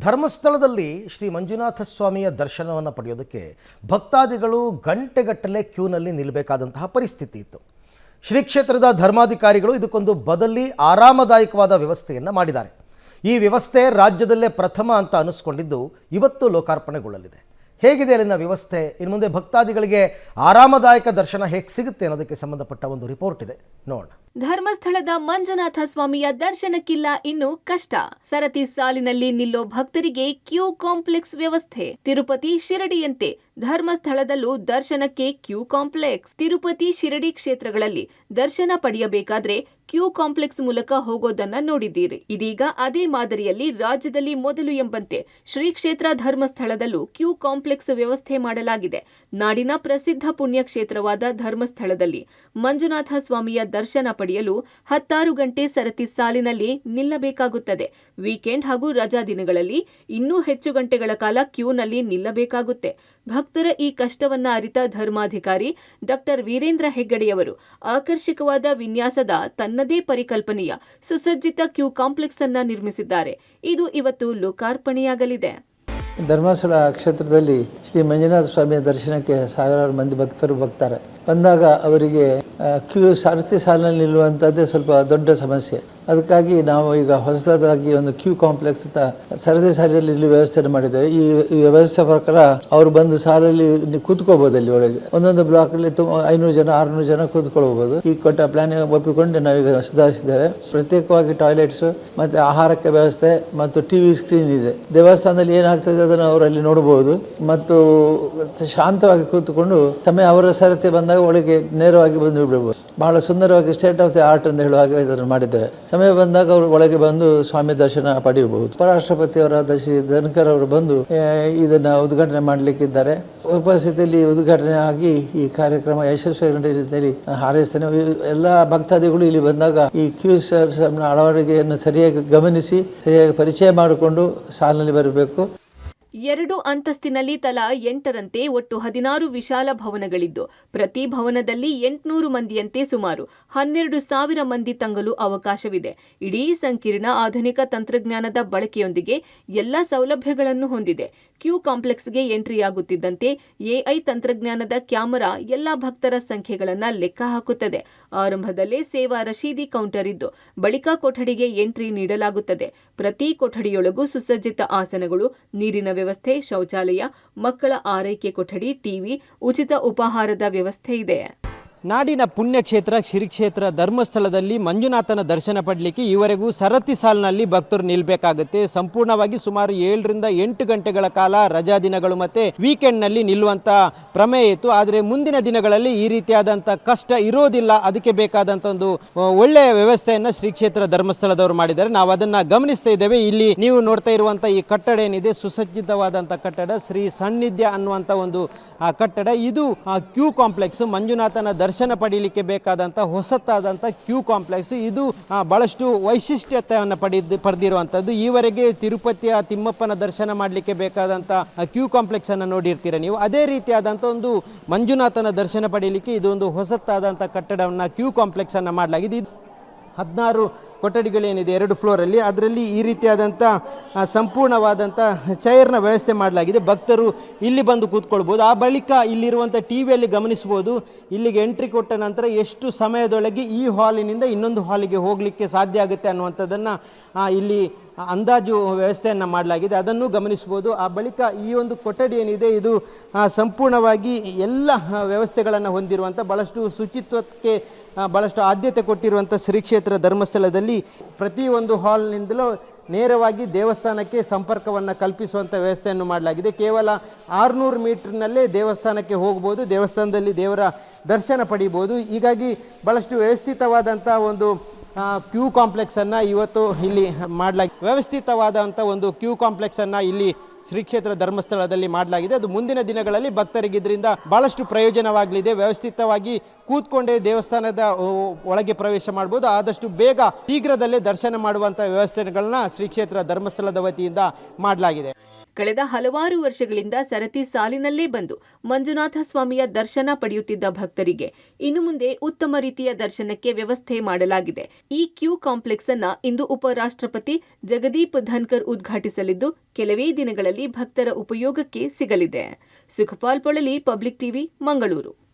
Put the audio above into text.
ಧರ್ಮಸ್ಥಳದಲ್ಲಿ ಶ್ರೀ ಮಂಜುನಾಥ ಸ್ವಾಮಿಯ ದರ್ಶನವನ್ನು ಪಡೆಯೋದಕ್ಕೆ ಭಕ್ತಾದಿಗಳು ಗಂಟೆಗಟ್ಟಲೆ ಕ್ಯೂನಲ್ಲಿ ನಿಲ್ಲಬೇಕಾದಂತಹ ಪರಿಸ್ಥಿತಿ ಇತ್ತು. ಶ್ರೀ ಕ್ಷೇತ್ರದ ಧರ್ಮಾಧಿಕಾರಿಗಳು ಇದಕ್ಕೊಂದು ಬದಲಿ ಆರಾಮದಾಯಕವಾದ ವ್ಯವಸ್ಥೆಯನ್ನು ಮಾಡಿದ್ದಾರೆ. ಈ ವ್ಯವಸ್ಥೆ ರಾಜ್ಯದಲ್ಲೇ ಪ್ರಥಮ ಅಂತ ಅನಿಸ್ಕೊಂಡಿದ್ದು ಇವತ್ತು ಲೋಕಾರ್ಪಣೆಗೊಳ್ಳಲಿದೆ. ಹೇಗಿದೆ ಅಲ್ಲಿನ ವ್ಯವಸ್ಥೆ, ಇನ್ನು ಮುಂದೆ ಭಕ್ತಾದಿಗಳಿಗೆ ಆರಾಮದಾಯಕ ದರ್ಶನ ಹೇಗೆ ಸಿಗುತ್ತೆ ಅನ್ನೋದಕ್ಕೆ ಸಂಬಂಧಪಟ್ಟ ಒಂದು ರಿಪೋರ್ಟ್ ಇದೆ, ನೋಡೋಣ. ಧರ್ಮಸ್ಥಳದ ಮಂಜುನಾಥ ಸ್ವಾಮಿಯ ದರ್ಶನಕ್ಕಿಲ್ಲ ಇನ್ನು ಕಷ್ಟ. ಸರತಿ ಸಾಲಿನಲ್ಲಿ ನಿಲ್ಲೋ ಭಕ್ತರಿಗೆ ಕ್ಯೂ ಕಾಂಪ್ಲೆಕ್ಸ್ ವ್ಯವಸ್ಥೆ. ತಿರುಪತಿ ಶಿರಡಿಯಂತೆ ಧರ್ಮಸ್ಥಳದಲ್ಲೂ ದರ್ಶನಕ್ಕೆ ಕ್ಯೂ ಕಾಂಪ್ಲೆಕ್ಸ್. ತಿರುಪತಿ ಶಿರಡಿ ಕ್ಷೇತ್ರಗಳಲ್ಲಿ ದರ್ಶನ ಪಡೆಯಬೇಕಾದ್ರೆ ಕ್ಯೂ ಕಾಂಪ್ಲೆಕ್ಸ್ ಮೂಲಕ ಹೋಗೋದನ್ನ ನೋಡಿದ್ದೀರಿ. ಇದೀಗ ಅದೇ ಮಾದರಿಯಲ್ಲಿ ರಾಜ್ಯದಲ್ಲಿ ಮೊದಲು ಎಂಬಂತೆ ಶ್ರೀ ಕ್ಷೇತ್ರ ಧರ್ಮಸ್ಥಳದಲ್ಲೂ ಕ್ಯೂ ಕಾಂಪ್ಲೆಕ್ಸ್ ವ್ಯವಸ್ಥೆ ಮಾಡಲಾಗಿದೆ. ನಾಡಿನ ಪ್ರಸಿದ್ಧ ಪುಣ್ಯಕ್ಷೇತ್ರವಾದ ಧರ್ಮಸ್ಥಳದಲ್ಲಿ ಮಂಜುನಾಥ ಸ್ವಾಮಿಯ ದರ್ಶನ ಪಡೆಯಲು 16 ಗಂಟೆ ಸರತಿ ಸಾಲಿನಲ್ಲಿ ನಿಲ್ಲಬೇಕಾಗುತ್ತದೆ. ವೀಕೆಂಡ್ ಹಾಗೂ ರಜಾ ದಿನಗಳಲ್ಲಿ ಇನ್ನೂ ಹೆಚ್ಚು ಗಂಟೆಗಳ ಕಾಲ ಕ್ಯೂನಲ್ಲಿ ನಿಲ್ಲಬೇಕಾಗುತ್ತೆ. ಭಕ್ತರ ಈ ಕಷ್ಟವನ್ನ ಅರಿತ ಧರ್ಮಾಧಿಕಾರಿ ಡಾಕ್ಟರ್ ವೀರೇಂದ್ರ ಹೆಗ್ಗಡೆಯವರು ಆಕರ್ಷಕವಾದ ವಿನ್ಯಾಸದ ತನ್ನದೇ ಪರಿಕಲ್ಪನೆಯ ಸುಸಜ್ಜಿತ ಕ್ಯೂ ಕಾಂಪ್ಲೆಕ್ಸ್ ಅನ್ನ ನಿರ್ಮಿಸಿದ್ದಾರೆ. ಇದು ಇವತ್ತು ಲೋಕಾರ್ಪಣೆಯಾಗಲಿದೆ. ಧರ್ಮಸ್ಥಳ ಕ್ಷೇತ್ರದಲ್ಲಿ ಶ್ರೀ ಮಂಜುನಾಥ ಸ್ವಾಮಿಯ ದರ್ಶನಕ್ಕೆ ಸಾವಿರಾರು ಮಂದಿ ಭಕ್ತರು ಬರ್ತಾರೆ. ಬಂದಾಗ ಅವರಿಗೆ ಕ್ಯೂ ಸರತಿ ಸಾಲಿನಲ್ಲಿ ನಿಲ್ಲುವಂಥದ್ದೇ ಸ್ವಲ್ಪ ದೊಡ್ಡ ಸಮಸ್ಯೆ. ಅದಕ್ಕಾಗಿ ನಾವು ಈಗ ಹೊಸದಾಗಿ ಒಂದು ಕ್ಯೂ ಕಾಂಪ್ಲೆಕ್ಸ್ ಅಂತ ಸರತಿ ಸಾಲಿನಲ್ಲಿ ಇಲ್ಲಿ ವ್ಯವಸ್ಥೆ ಮಾಡಿದ್ದೇವೆ. ಈ ವ್ಯವಸ್ಥೆ ಪ್ರಕಾರ ಅವರು ಬಂದು ಸಾಲಲ್ಲಿ ಕೂತ್ಕೋಬಹುದು. ಅಲ್ಲಿ ಒಳಗೆ ಒಂದೊಂದು ಬ್ಲಾಕ್ ಅಲ್ಲಿ 500 ಜನ 600 ಜನ ಕೂತ್ಕೊಳ್ಬಹುದು. ಈ ಕೊಟ್ಟ ಪ್ಲಾನ್ ಒಪ್ಪಿಕೊಂಡು ನಾವೀಗ ಸುಧಾರಿಸಿದ್ದೇವೆ. ಪ್ರತ್ಯೇಕವಾಗಿ ಟಾಯ್ಲೆಟ್ಸ್ ಮತ್ತೆ ಆಹಾರಕ್ಕೆ ವ್ಯವಸ್ಥೆ ಮತ್ತು ಟಿವಿ ಸ್ಕ್ರೀನ್ ಇದೆ. ದೇವಸ್ಥಾನದಲ್ಲಿ ಏನಾಗ್ತದೆ ಅದನ್ನು ಅವರಲ್ಲಿ ನೋಡಬಹುದು ಮತ್ತು ಶಾಂತವಾಗಿ ಕೂತ್ಕೊಂಡು ಸಮಯ ಅವರ ಸರತಿ ಬಂದಾಗ ಒಳಗೆ ನೇರವಾಗಿ ಬಂದು ಬಿಡಬಹುದು. ಬಹಳ ಸುಂದರವಾಗಿ ಸ್ಟೇಟ್ ಆಫ್ ದಿ ಆರ್ಟ್ ಅಂತ ಹೇಳುವಾಗ ಇದನ್ನು ಮಾಡಿದ್ದೇವೆ. ಸಮಯ ಬಂದಾಗ ಅವರು ಒಳಗೆ ಬಂದು ಸ್ವಾಮಿ ದರ್ಶನ ಪಡೆಯಬಹುದು. ಉಪರಾಷ್ಟ್ರಪತಿಯವರಾದ ಶ್ರೀ ಧನ್ಕರ್ ಅವರು ಬಂದು ಇದನ್ನ ಉದ್ಘಾಟನೆ ಮಾಡಲಿಕ್ಕಿದ್ದಾರೆ. ಉಪಸ್ಥಿತಿಯಲ್ಲಿ ಉದ್ಘಾಟನೆ ಆಗಿ ಈ ಕಾರ್ಯಕ್ರಮ ಯಶಸ್ವಿಯಾಗಿ ಹಾರೈಸ್ತೇನೆ. ಎಲ್ಲ ಭಕ್ತಾದಿಗಳು ಇಲ್ಲಿ ಬಂದಾಗ ಈ ಕ್ಯೂ ಅಳವಡಿಕೆಯನ್ನು ಸರಿಯಾಗಿ ಗಮನಿಸಿ ಸರಿಯಾಗಿ ಪರಿಚಯ ಮಾಡಿಕೊಂಡು ಸಾಲಿನಲ್ಲಿ ಬರಬೇಕು. 2 ಅಂತಸ್ತಿನಲ್ಲಿ ತಲಾ 8ರಂತೆ ಒಟ್ಟು 16 ವಿಶಾಲ ಭವನಗಳಿದ್ದು ಪ್ರತಿ ಭವನದಲ್ಲಿ 800 ಮಂದಿಯಂತೆ ಸುಮಾರು 12,000 ಮಂದಿ ತಂಗಲು ಅವಕಾಶವಿದೆ. ಇಡೀ ಸಂಕೀರ್ಣ ಆಧುನಿಕ ತಂತ್ರಜ್ಞಾನದ ಬಳಕೆಯೊಂದಿಗೆ ಎಲ್ಲ ಸೌಲಭ್ಯಗಳನ್ನು ಹೊಂದಿದೆ. ಕ್ಯೂ ಕಾಂಪ್ಲೆಕ್ಸ್ಗೆ ಎಂಟ್ರಿಯಾಗುತ್ತಿದ್ದಂತೆ ಎಐ ತಂತ್ರಜ್ಞಾನದ ಕ್ಯಾಮೆರಾ ಎಲ್ಲ ಭಕ್ತರ ಸಂಖ್ಯೆಗಳನ್ನು ಲೆಕ್ಕ ಹಾಕುತ್ತದೆ. ಆರಂಭದಲ್ಲೇ ಸೇವಾ ರಶೀದಿ ಕೌಂಟರ್ ಇದ್ದು ಬಳಿಕ ಕೊಠಡಿಗೆ ಎಂಟ್ರಿ ನೀಡಲಾಗುತ್ತದೆ. ಪ್ರತಿ ಕೊಠಡಿಯೊಳಗೂ ಸುಸಜ್ಜಿತ ಆಸನಗಳು, ನೀರಿನ ವ್ಯವಸ್ಥೆ, ಶೌಚಾಲಯ, ಮಕ್ಕಳ ಆರೈಕೆ ಕೊಠಡಿ, ಟಿವಿ, ಉಚಿತ ಉಪಹಾರದ ವ್ಯವಸ್ಥೆ ಇದೆ. ನಾಡಿನ ಪುಣ್ಯಕ್ಷೇತ್ರ ಶ್ರೀ ಕ್ಷೇತ್ರ ಧರ್ಮಸ್ಥಳದಲ್ಲಿ ಮಂಜುನಾಥನ ದರ್ಶನ ಪಡಲಿಕ್ಕೆ ಈವರೆಗೂ ಸರತಿ ಸಾಲಿನಲ್ಲಿ ಭಕ್ತರು ನಿಲ್ಲಬೇಕಾಗುತ್ತೆ. ಸಂಪೂರ್ಣವಾಗಿ ಸುಮಾರು 7 ರಿಂದ 8 ಗಂಟೆಗಳ ಕಾಲ ರಜಾ ದಿನಗಳು ಮತ್ತು ವೀಕೆಂಡ್ನಲ್ಲಿ ನಿಲ್ಲುವಂಥ ಪ್ರಮೇಯ ಇತ್ತು. ಆದರೆ ಮುಂದಿನ ದಿನಗಳಲ್ಲಿ ಈ ರೀತಿಯಾದಂಥ ಕಷ್ಟ ಇರೋದಿಲ್ಲ. ಅದಕ್ಕೆ ಬೇಕಾದಂಥ ಒಂದು ಒಳ್ಳೆಯ ವ್ಯವಸ್ಥೆಯನ್ನು ಶ್ರೀ ಕ್ಷೇತ್ರ ಧರ್ಮಸ್ಥಳದವರು ಮಾಡಿದ್ದಾರೆ. ನಾವು ಅದನ್ನು ಗಮನಿಸ್ತಾ ಇದ್ದೇವೆ. ಇಲ್ಲಿ ನೀವು ನೋಡ್ತಾ ಇರುವಂಥ ಈ ಕಟ್ಟಡ ಏನಿದೆ, ಸುಸಜ್ಜಿತವಾದಂಥ ಕಟ್ಟಡ, ಶ್ರೀ ಸಾನ್ನಿಧ್ಯ ಅನ್ನುವಂಥ ಒಂದು ಕಟ್ಟಡ. ಇದು ಕ್ಯೂ ಕಾಂಪ್ಲೆಕ್ಸ್, ಮಂಜುನಾಥನ ದರ್ಶನ ಪಡೀಲಿಕ್ಕೆ ಬೇಕಾದಂಥ ಹೊಸತಾದಂಥ ಕ್ಯೂ ಕಾಂಪ್ಲೆಕ್ಸ್. ಇದು ಬಹಳಷ್ಟು ವೈಶಿಷ್ಟ್ಯತೆಯನ್ನು ಪಡೆದಿರುವಂಥದ್ದು. ಈವರೆಗೆ ತಿರುಪತಿಯ ತಿಮ್ಮಪ್ಪನ ದರ್ಶನ ಮಾಡಲಿಕ್ಕೆ ಬೇಕಾದಂಥ ಕ್ಯೂ ಕಾಂಪ್ಲೆಕ್ಸ್ ಅನ್ನು ನೋಡಿರ್ತೀರ ನೀವು. ಅದೇ ರೀತಿಯಾದಂಥ ಒಂದು ಮಂಜುನಾಥನ ದರ್ಶನ ಪಡೀಲಿಕ್ಕೆ ಇದೊಂದು ಹೊಸತಾದಂಥ ಕಟ್ಟಡವನ್ನು ಕ್ಯೂ ಕಾಂಪ್ಲೆಕ್ಸ್ ಅನ್ನು ಮಾಡಲಾಗಿದೆ. ಇದು 16 ಕೊಠಡಿಗಳೇನಿದೆ 2 ಫ್ಲೋರಲ್ಲಿ, ಅದರಲ್ಲಿ ಈ ರೀತಿಯಾದಂಥ ಸಂಪೂರ್ಣವಾದಂಥ ಚೇರ್ನ ವ್ಯವಸ್ಥೆ ಮಾಡಲಾಗಿದೆ. ಭಕ್ತರು ಇಲ್ಲಿ ಬಂದು ಕೂತ್ಕೊಳ್ಬೋದು. ಆ ಬಳಿಕ ಇಲ್ಲಿರುವಂಥ ಟಿ ವಿಯಲ್ಲಿ ಗಮನಿಸ್ಬೋದು. ಇಲ್ಲಿಗೆ ಎಂಟ್ರಿ ಕೊಟ್ಟ ನಂತರ ಎಷ್ಟು ಸಮಯದೊಳಗೆ ಈ ಹಾಲಿನಿಂದ ಇನ್ನೊಂದು ಹಾಲಿಗೆ ಹೋಗಲಿಕ್ಕೆ ಸಾಧ್ಯ ಆಗುತ್ತೆ ಅನ್ನುವಂಥದ್ದನ್ನು ಇಲ್ಲಿ ಅಂದಾಜು ವ್ಯವಸ್ಥೆಯನ್ನು ಮಾಡಲಾಗಿದೆ. ಅದನ್ನು ಗಮನಿಸ್ಬೋದು. ಆ ಬಳಿಕ ಈ ಒಂದು ಕೊಠಡಿ ಏನಿದೆ ಇದು ಸಂಪೂರ್ಣವಾಗಿ ಎಲ್ಲ ವ್ಯವಸ್ಥೆಗಳನ್ನು ಹೊಂದಿರುವಂಥ, ಭಾಳಷ್ಟು ಶುಚಿತ್ವಕ್ಕೆ ಭಾಳಷ್ಟು ಆದ್ಯತೆ ಕೊಟ್ಟಿರುವಂಥ ಶ್ರೀ ಕ್ಷೇತ್ರ ಧರ್ಮಸ್ಥಳದಲ್ಲಿ ಪ್ರತಿಯೊಂದು ಹಾಲ್ನಿಂದಲೂ ನೇರವಾಗಿ ದೇವಸ್ಥಾನಕ್ಕೆ ಸಂಪರ್ಕವನ್ನು ಕಲ್ಪಿಸುವಂಥ ವ್ಯವಸ್ಥೆಯನ್ನು ಮಾಡಲಾಗಿದೆ. ಕೇವಲ 600 ಮೀಟರ್ನಲ್ಲೇ ದೇವಸ್ಥಾನಕ್ಕೆ ಹೋಗ್ಬೋದು, ದೇವಸ್ಥಾನದಲ್ಲಿ ದೇವರ ದರ್ಶನ ಪಡಿಬೋದು. ಹೀಗಾಗಿ ಭಾಳಷ್ಟು ವ್ಯವಸ್ಥಿತವಾದಂಥ ಒಂದು ಕ್ಯೂ ಕಾಂಪ್ಲೆಕ್ಸನ್ನು ಇವತ್ತು ಇಲ್ಲಿ ಮಾಡಲಾಗಿದೆ. ವ್ಯವಸ್ಥಿತವಾದಂಥ ಒಂದು ಕ್ಯೂ ಕಾಂಪ್ಲೆಕ್ಸನ್ನು ಇಲ್ಲಿ ಶ್ರೀ ಕ್ಷೇತ್ರ ಧರ್ಮಸ್ಥಳದಲ್ಲಿ ಮಾಡಲಾಗಿದೆ. ಅದು ಮುಂದಿನ ದಿನಗಳಲ್ಲಿ ಭಕ್ತರಿಗೆ ಇದರಿಂದ ಬಹಳಷ್ಟು ಪ್ರಯೋಜನವಾಗಲಿದೆ. ವ್ಯವಸ್ಥಿತವಾಗಿ ಕೂತ್ಕೊಂಡೇ ದೇವಸ್ಥಾನದ ಒಳಗೆ ಪ್ರವೇಶ ಮಾಡಬಹುದು. ಆದಷ್ಟು ಬೇಗ ಶೀಘ್ರದಲ್ಲೇ ದರ್ಶನ ಮಾಡುವಂಥ ವ್ಯವಸ್ಥೆಗಳನ್ನ ಶ್ರೀ ಕ್ಷೇತ್ರ ಧರ್ಮಸ್ಥಳದ ವತಿಯಿಂದ ಮಾಡಲಾಗಿದೆ. ಕಳೆದ ಹಲವಾರು ವರ್ಷಗಳಿಂದ ಸರತಿ ಸಾಲಿನಲ್ಲೇ ಬಂದು ಮಂಜುನಾಥ ಸ್ವಾಮಿಯ ದರ್ಶನ ಪಡೆಯುತ್ತಿದ್ದ ಭಕ್ತರಿಗೆ ಇನ್ನು ಮುಂದೆ ಉತ್ತಮ ರೀತಿಯ ದರ್ಶನಕ್ಕೆ ವ್ಯವಸ್ಥೆ ಮಾಡಲಾಗಿದೆ. ಈ ಕ್ಯೂ ಕಾಂಪ್ಲೆಕ್ಸ್ ಅನ್ನ ಇಂದು ಉಪರಾಷ್ಟ್ರಪತಿ ಜಗದೀಪ್ ಧನ್ಕರ್ ಉದ್ಘಾಟಿಸಲಿದ್ದು ಕೆಲವೇ ದಿನಗಳಲ್ಲಿ ಭಕ್ತರ ಉಪಯೋಗಕ್ಕೆ ಸಿಗಲಿದೆ. Sukhpal Polali, public TV, Mangaluru.